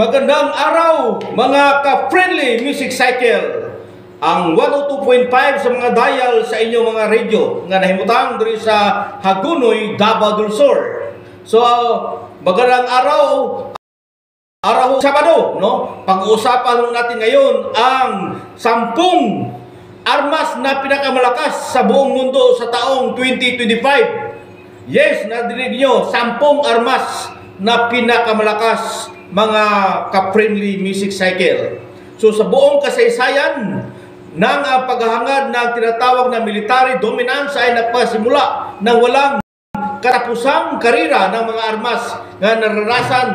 Magandang araw mga ka-friendly music cycle. Ang 102.5 sa mga dial sa inyong mga radio nga nahimutang diri sa Hagonoy, Davao del Sur. So magandang araw Sabado, no? Pag-uusapan natin ngayon ang 10 armas na pinakamalakas sa buong mundo sa taong 2025. Yes, nadinig nyo, 10 armas na pinakamalakas mga ka-friendly music cycle. So sa buong kasaysayan ng paghahangad ng tinatawag na military dominance ay nagpasimula ng walang katapusang karera ng mga armas na nararasan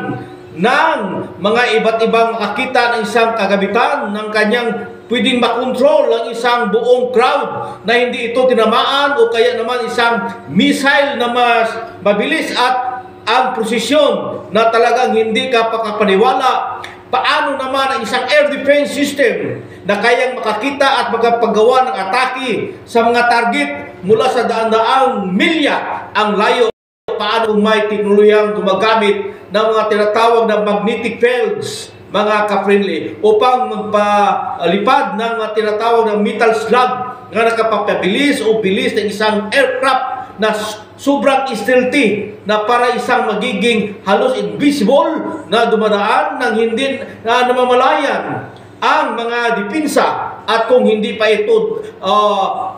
ng mga iba't ibang makakita ng isang kagamitan ng kanyang pwedeng makontrol ang isang buong crowd na hindi ito tinamaan o kaya naman isang missile na mas mabilis at ang prosesyon na talagang hindi ka pakapaniwala. Paano naman ang isang air defense system na kayang makakita at magpagawa ng atake sa mga target mula sa daan-daang milya ang layo? Paano kung may teknolohiyang gumagamit ng mga tinatawag na magnetic fields, mga ka-friendly, upang magpalipad ng mga tinatawag na metal slug na nakapapabilis o bilis ng isang aircraft na sobrang stealthy na para isang magiging halos invisible na dumadaan ng hindi namamalayan ang mga depensa. At kung hindi pa ito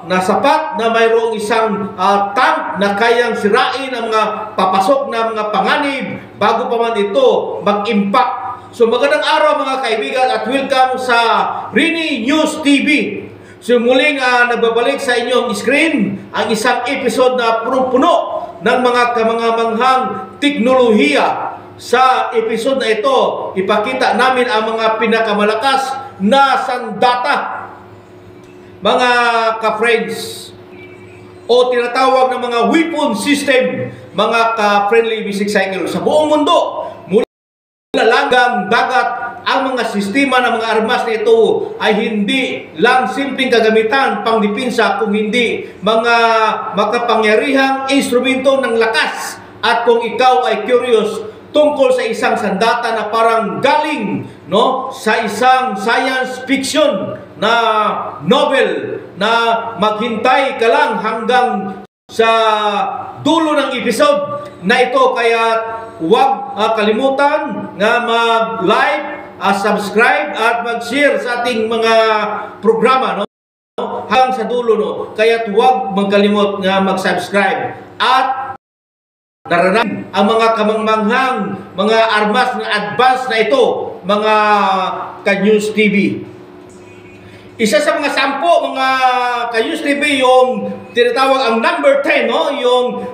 nasapat na mayroong isang tank na kayang sirain ang mga papasok na mga panganib bago pa man ito mag-impact. So magandang araw mga kaibigan at welcome sa Rini News TV. So muling nagbabalik sa inyong screen ang isang episode na punong-puno ng mga kamangamanghang teknolohiya. Sa episode na ito, ipakita namin ang mga pinakamalakas na sandata, mga ka-friends, o tinatawag na mga weapon system, mga ka-friendly music cycle sa buong mundo. Hanggang dagat, ang mga sistema ng mga armas na ito ay hindi lang simpleng kagamitan pang depensa, kung hindi mga makapangyarihang instrumento ng lakas. At kung ikaw ay curious tungkol sa isang sandata na parang galing sa isang science fiction na novel, na maghintay ka lang hanggang sa dulo ng episode na ito. Kaya huwag kalimutan na mag-like, subscribe at mag-share sa ating mga programa hanggang sa dulo. Kaya huwag magkalimot na mag-subscribe at naranasan ang mga kamangmanghang mga armas na advance na ito, mga ka-News TV. Isa sa mga 10 mga ka-News TV yung tinatawag ang number 10, yung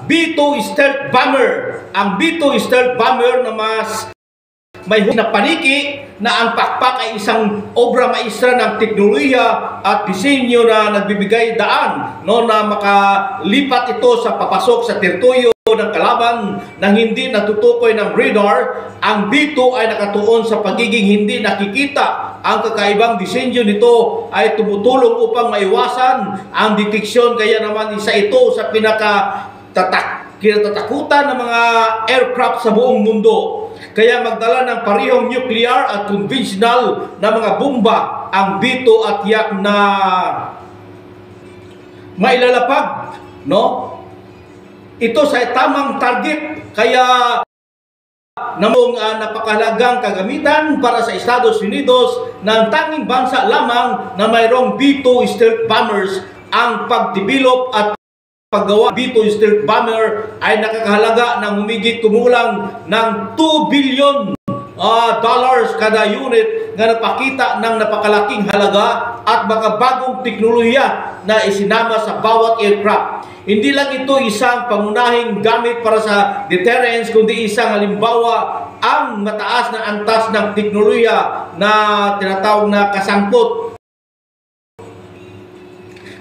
B-2 stealth bomber. Ang B-2 stealth bomber na mas may na paniki na ang pakpak ay isang obra maestra ng teknolohiya at disenyo na nagbibigay daan na makalipat ito sa papasok sa teritoryo ng kalaban nang hindi natutukoy ng radar. Ang B-2 ay nakatuon sa pagiging hindi nakikita. Ang kakaibang disenyo nito ay tumutulong upang maiwasan ang deteksyon. Kaya naman isa ito sa kinatatakutan ng mga aircraft sa buong mundo. Kaya magdala ng parehong nuclear at conventional na mga bomba ang B-2 at yak na mailalapag ito sa tamang target. Kaya namong napakahalagang kagamitan para sa Estados Unidos ng tanging bansa lamang na mayroong B-2 stealth bombers. Ang pagdevelop at paggawa B-2 stealth bomber ay nakakahalaga ng humigit kumulang ng $2 billion kada unit, na napakita ng napakalaking halaga at makabagong teknolohiya na isinama sa bawat aircraft. Hindi lang ito isang pangunahing gamit para sa deterrence, kundi isang halimbawa ang mataas na antas ng teknolohiya na tinatawag na kasangkot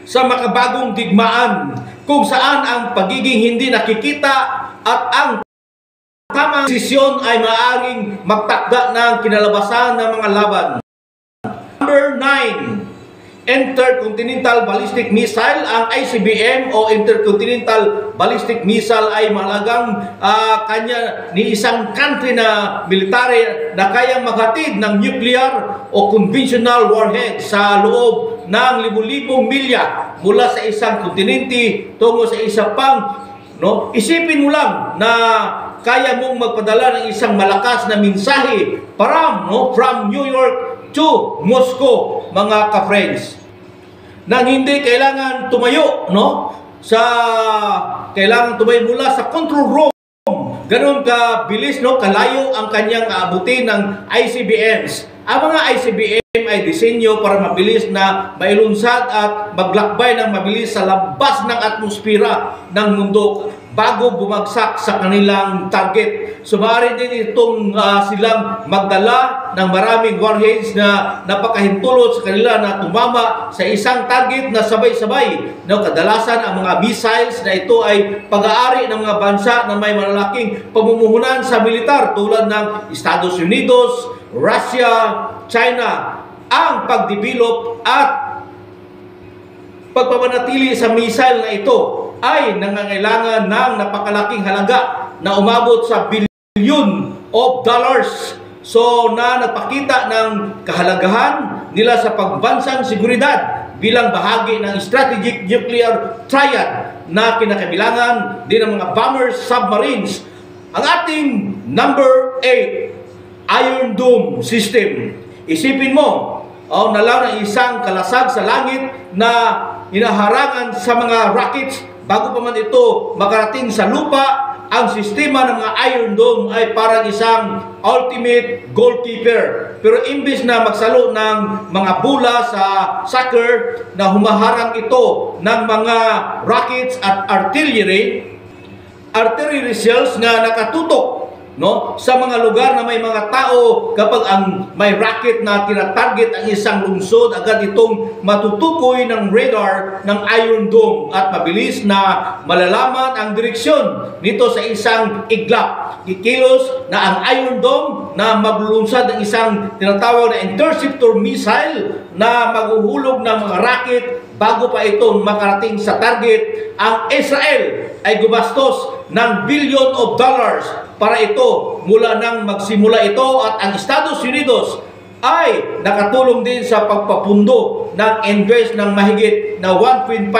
sa makabagong digmaan, kung saan ang pagiging hindi nakikita at ang tamang desisyon ay maaaring magtakda ng kinalabasan ng mga laban. Number 9, Intercontinental Ballistic Missile. Ang ICBM o Intercontinental Ballistic Missile ay mahalagang kanya ni isang country na military na kayang maghatid ng nuclear o conventional warhead sa loob ng libu-libong milya mula sa isang kontinente tungo sa isa pang, no? Isipin mo lang na kaya mong magpadala ng isang malakas na mensahe from New York to Moscow, mga ka-friends, nang hindi kailangan tumayo, no? Kailangan tumayo mula sa control room. Ganon ka bilis, no? Kalayo ang kanyang aabutin ng ICBMs. Ang mga ICBM ay disenyo para mabilis na mailunsad at maglakbay ng mabilis sa labas ng atmosfera ng mundo bago bumagsak sa kanilang target. So maaari din itong silang magdala ng maraming warheads na napakahintulot sa kanila na tumama sa isang target na sabay-sabay. No, kadalasan ang mga missiles na ito ay pag-aari ng mga bansa na may malalaking pamumuhunan sa militar tulad ng Estados Unidos, Russia, China. Ang pagdevelop at pagpapanatili sa missile na ito ay nangangailangan ng napakalaking halaga na umabot sa billion of dollars. So na nagpakita ng kahalagahan nila sa pagbansang seguridad bilang bahagi ng strategic nuclear triad na kinakailangan din ng mga bombers, submarines. Ang ating number 8, Iron Dome system. Isipin mo, nalaw ng isang kalasag sa langit na hinaharangan sa mga rockets bago pa man ito makarating sa lupa. Ang sistema ng mga Iron Dome ay parang isang ultimate goalkeeper. Pero imbis na magsalo ng mga bola sa soccer na humaharang ito ng mga rockets at artillery shells na nakatutok, no, sa mga lugar na may mga tao, kapag ang may rocket na tinatarget ang isang lungsod, agad itong matutukoy ng radar ng Iron Dome at mabilis na malalaman ang direksyon nito sa isang iglap. Ikilos na ang Iron Dome na maglulunsad ng isang tinatawag na interceptor missile na maghuhulog ng mga rocket bago pa ito makarating sa target. Ang Israel ay gumastos ng billion of dollars para ito mula nang magsimula ito, at ang Estados Unidos ay nakatulong din sa pagpapundo ng invest ng mahigit na 1.5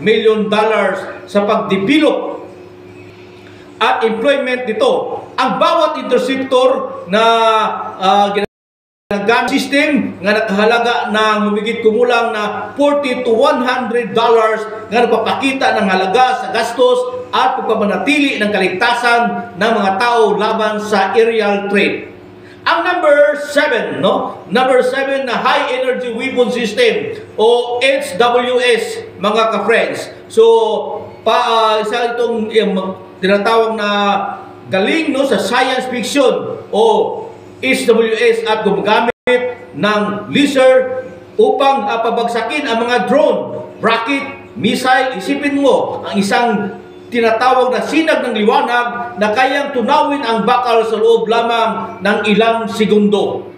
million dollars sa pagdevelop at employment nito. Ang bawat interceptor na ginagamit system nga nakahalaga ng humigit kumulang na 40 to 100 dollars nga nagpapakita ng halaga sa gastos at pagpapanatili ng kaligtasan ng mga tao laban sa aerial threat. Ang number 7, no? Number 7 na High Energy Weapon System o HWS, mga ka-friends. So, isa itong tinatawag na galing, no, sa science fiction o HWS at gumagamit ng laser upang pabagsakin ang mga drone, rocket, missile. Isipin mo, ang isang tinatawag na sinag ng liwanag na kayang tunawin ang bakal sa loob lamang ng ilang segundo.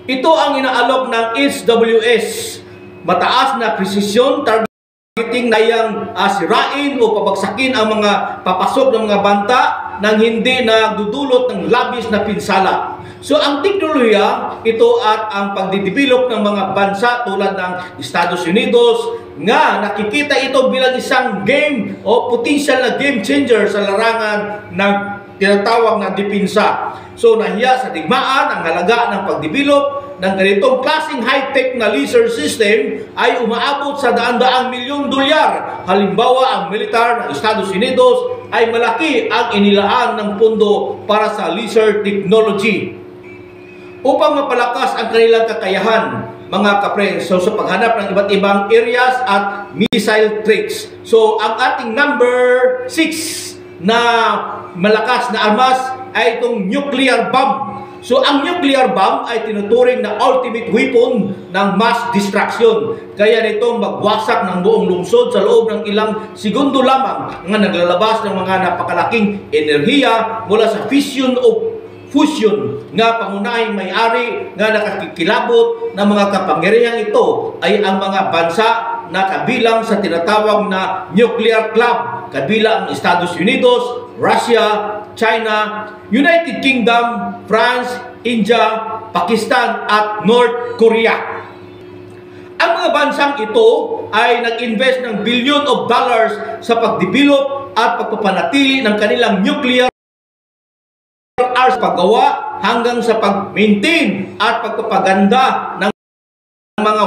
Ito ang inaalok ng HWS. Mataas na presisyon, targeting na yang sirain o pabagsakin ang mga papasok ng mga banta nang hindi nagdudulot ng labis na pinsala. So ang teknolohiya ito at ang pagdidevelop ng mga bansa tulad ng Estados Unidos nga nakikita ito bilang isang game o potential na game changer sa larangan ng tinatawag na depensa. So nahiya sa digmaan ang halaga ng pagdevelop ng ganitong klaseng high-tech na laser system ay umaabot sa daan-daang milyong dolyar. Halimbawa, ang militar ng Estados Unidos ay malaki ang inilaan ng pondo para sa laser technology upang mapalakas ang kanilang kakayahan, mga ka-friends. So sa paghanap ng iba't ibang areas at missile threats. So ang ating number 6 na malakas na armas ay itong nuclear bomb. So ang nuclear bomb ay tinuturing na ultimate weapon ng mass destruction. Kaya nitong magwasak ng buong lungsod sa loob ng ilang segundo lamang nga naglalabas ng mga napakalaking enerhiya mula sa fusion nga pangunahing may-ari nga nakakikilabot ng mga kapangyarihang ito ay ang mga bansa na kabilang sa tinatawag na nuclear club, kabilang ang Estados Unidos, Russia, China, United Kingdom, France, India, Pakistan at North Korea. Ang mga bansang ito ay nag-invest ng billion of dollars sa pagdevelop at pagpapanatili ng kanilang nuclear arms, paggawa hanggang sa pag-maintain at pagpapaganda ng mga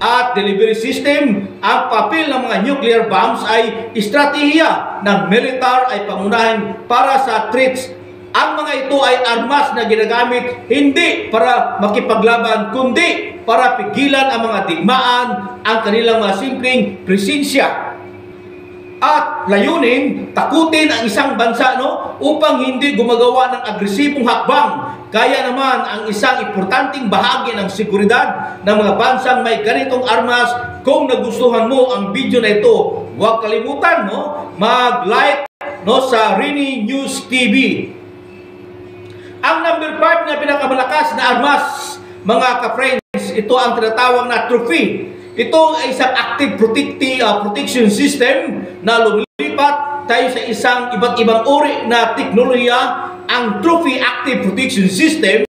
at delivery system. Ang papel ng mga nuclear bombs ay estratehiya ng militar ay pangunahin para sa threats. Ang mga ito ay armas na ginagamit hindi para makipaglaban kundi para pigilan ang mga digmaan, ang kanilang mga simpleng presensya. At layunin, takutin ang isang bansa upang hindi gumagawa ng agresibong hakbang. Kaya naman ang isang importanteng bahagi ng seguridad ng mga bansang may ganitong armas. Kung nagustuhan mo ang video na ito, huwag kalimutan mag-like sa Rini News TV. Ang number 5 na pinakamalakas na armas, mga ka-friends, ito ang tinatawag na trophy. Ito ay isang active protection system na lumilipat tayo sa isang iba't ibang uri na teknolohiya. Ang Trophy Active Protection System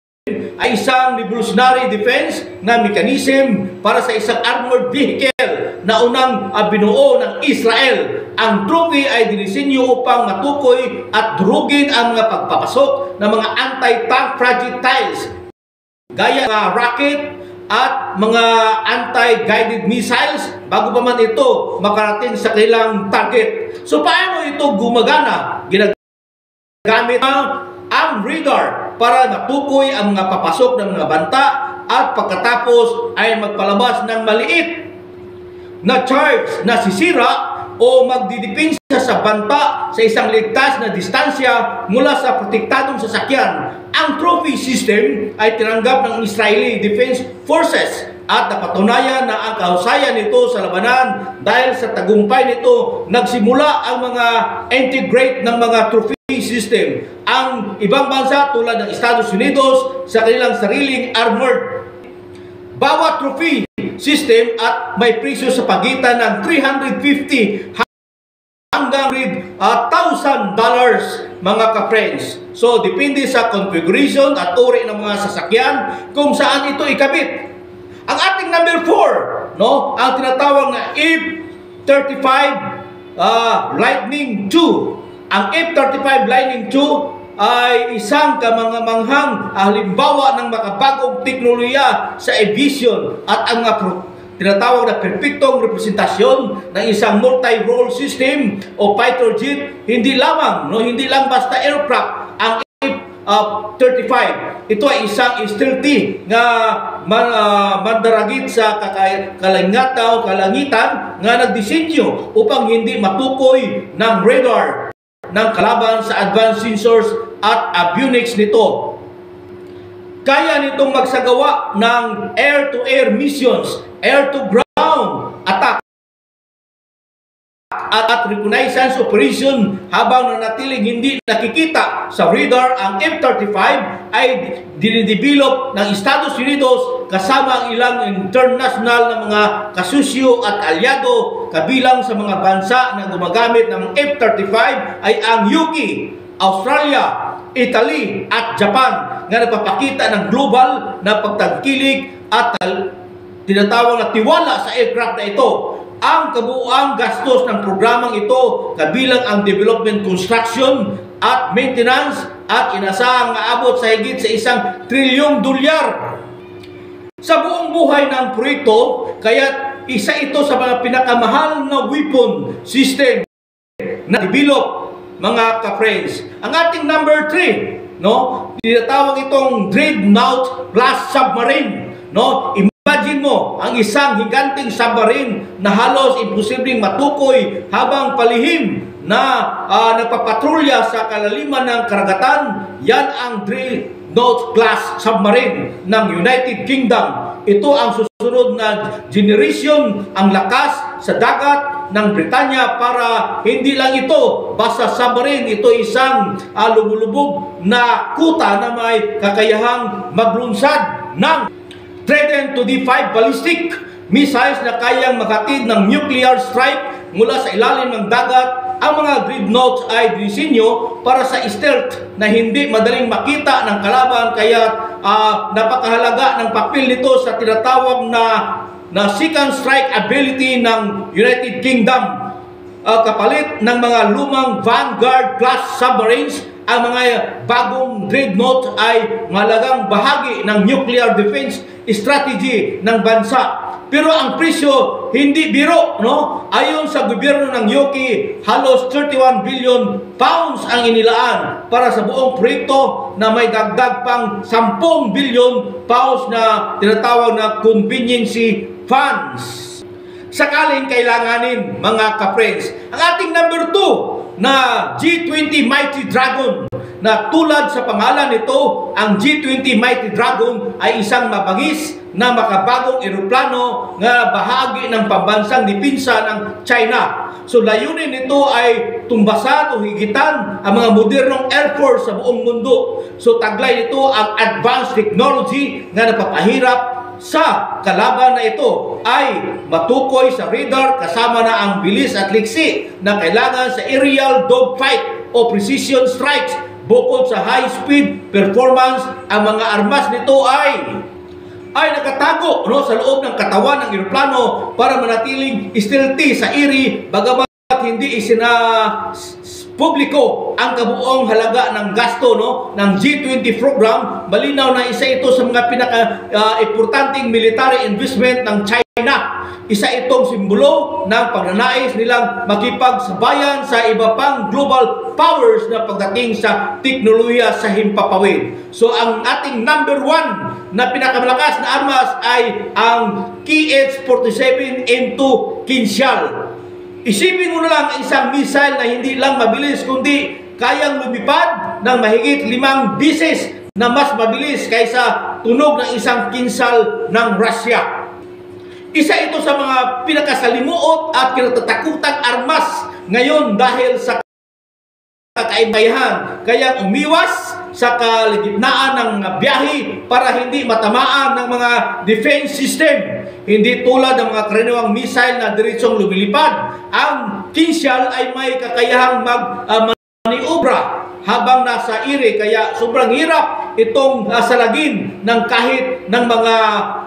ay isang revolutionary defense na mechanism para sa isang armored vehicle na unang binuo ng Israel. Ang Trophy ay dinisenyo upang matukoy at durugin ang mga pagpapasok ng mga anti-tank projectiles gaya ng rocket at mga anti-guided missiles bago pa man ito makarating sa kanilang target. So paano ito gumagana? Ginagamit ang radar para matukoy ang mga papasok ng mga banta at pagkatapos ay magpalabas ng maliit na charge na sisira o magdidepensa sa banta sa isang ligtas na distansya mula sa protektadong sasakyan. Ang Trophy system ay tinanggap ng Israeli Defense Forces at napatunayan na ang kahusayan nito sa labanan. Dahil sa tagumpay nito, nagsimula ang mga integrate ng mga Trophy system. Ang ibang bansa tulad ng Estados Unidos sa kanilang sariling armored. Bawat Trophy system at may presyo sa pagitan ng $350 hanggang $1,000, mga ka-friends. So, depende sa configuration at uri ng mga sasakyan kung saan ito ikabit. Ang ating number 4, ang tinatawag na F-35 Lightning II. Ang F-35 Lightning II ay isang kamangamanghang halimbawa ng makabagong teknolohiya sa aviation at ang tinatawag na perpektong representasyon ng isang multi-role system o fighter jet. Hindi lang basta aircraft. Ang F-35 ito ay isang stealthy nga mandaragit sa kalangitan nga nagdisenyo upang hindi matukoy ng radar ng kalaban sa advanced sensors at avionics nito. Kaya nitong magsagawa ng air-to-air missions, air-to-ground attack at reconnaissance operation habang nanatiling hindi nakikita sa radar. Ang F-35 ay dinidevelop ng Estados Unidos kasama ang ilang international na mga kasusyo at alyado. Kabilang sa mga bansa na gumagamit ng F-35 ay ang UK, Australia, Italy at Japan nga nagpapakita ng global na pagtangkilik at tinatawag na tiwala sa aircraft na ito. Ang kabuuang gastos ng programang ito kabilang ang development, construction at maintenance at inasahang aabot sa higit sa $1 trilyon. Sa buong buhay ng proyekto, kaya isa ito sa mga pinakamahal na weapon system na develop, mga ka-friends. Ang ating number 3, tinatawag itong Dreadnought class submarine. Imagine mo ang isang higanting submarine na halos imposibleng matukoy habang palihim na nagpapatrolya sa kalaliman ng karagatan. Yan ang Dreadnought class submarine ng United Kingdom. Ito ang susunod na generation, ang lakas sa dagat ng Britanya para hindi lang ito basta submarine, ito isang lumulubog na kuta na may kakayahang maglunsad ng Trident 2D5 ballistic missiles na kayang maghatid ng nuclear strike mula sa ilalim ng dagat. Ang mga dreadnoughts ay dinisenyo para sa stealth na hindi madaling makita ng kalaban, kaya napakahalaga ng papel nito sa tinatawag na second strike ability ng United Kingdom. Kapalit ng mga lumang Vanguard class submarines, ang mga bagong dreadnought ay malagang bahagi ng nuclear defense strategy ng bansa. Pero ang presyo hindi biro, no? Ayon sa gobyerno ng UK, halos 31 billion pounds ang inilaan para sa buong proyekto na may dagdag pang 10 billion pounds na tinatawag na contingency funds. Sakaling kailanganin, mga ka-friends, ang ating number 2 na G20 Mighty Dragon, na tulad sa pangalan nito, ang G20 Mighty Dragon ay isang mabangis na makabagong eroplano na bahagi ng pambansang depensa ng China. So layunin nito ay tumbasan o higitan ang mga modernong air force sa buong mundo. So taglay nito ang advanced technology na napapahirap sa kalaban na ito ay matukoy sa radar kasama na ang bilis at liksi na kailangan sa aerial dogfight o precision strikes. Bukod sa high-speed performance, ang mga armas nito ay nakatago, no, sa loob ng katawan ng eroplano para manatiling stealthy sa iri, bagamat hindi publiko ang kabuong halaga ng gasto, no, ng G20 program. Malinaw na isa ito sa mga pinaka-importanting military investment ng China. Isa itong simbolo ng pagnanais nilang makipagsabayan sa iba pang global powers na pagdating sa teknolohiya sa himpapawid. So ang ating number 1 na pinakamalakas na armas ay ang KH-47 M2 Kinzhal. Isipin mo na lang isang missile na hindi lang mabilis kundi kayang lumipad ng mahigit 5 beses na mas mabilis kaysa tunog ng isang Kinzhal ng Russia. Isa ito sa mga pinakasalimuot at kinatatakutang armas ngayon dahil sa kakaibahan. Kaya umiwas sa kalagitnaan ng biyahe para hindi matamaan ng mga defense system. Hindi tulad ng mga karaniwang missile na diretsong lumilipad. Ang Kinzhal ay may kakayahang maniobra habang nasa ire, kaya sobrang hirap itong salagin ng kahit ng mga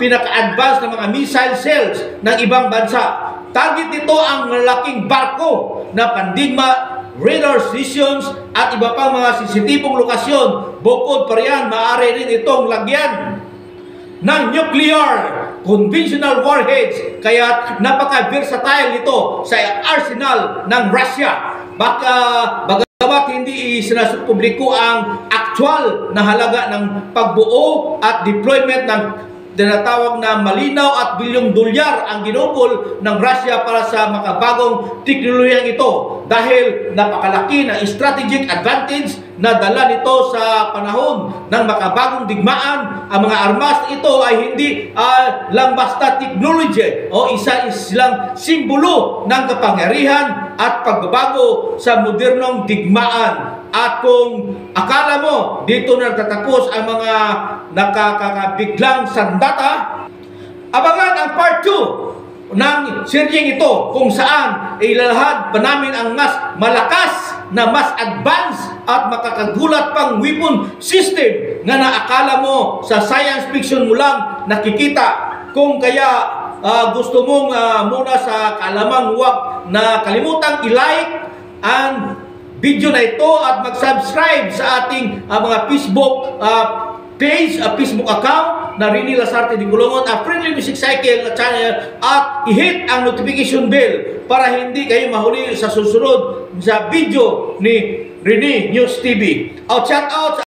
pinaka-advanced na mga missile cells ng ibang bansa. Target nito ang malaking barko na pandigma, radar stations at iba pang mga sensitibong lokasyon. Bukod pa riyan, maaari rin itong lagyan ng nuclear conventional warheads, kaya napaka-versatile nito sa arsenal ng Russia. Bagamat hindi sinasupubliko ang actual na halaga ng pagbuo at deployment ng tinatawag na malinaw at bilyong dolyar ang ginugol ng Russia para sa makabagong teknolohiyang ito, dahil napakalaki ng strategic advantage na dala nito sa panahon ng makabagong digmaan. Ang mga armas ito ay hindi lang basta technology o isa silang simbolo ng kapangyarihan at pagbabago sa modernong digmaan. At kung akala mo dito na natatapos ang mga nakakabiglang sandata, abangan ang part 2 ng seryeng ito kung saan ilalahad pa namin ang mas malakas na mas advanced at makakagulat pang weapon system na naakala mo sa science fiction mo lang nakikita. Kung kaya gusto mong muna sa kalamang, huwag na kalimutang i-like ang video na ito at mag-subscribe sa ating mga Facebook page, Facebook account na Rene Lasarte de Golongon, Friendly Music Cycle na channel, at i-hit ang notification bell para hindi kayo mahuli sa susunod sa video ni Rene News TV. Shout out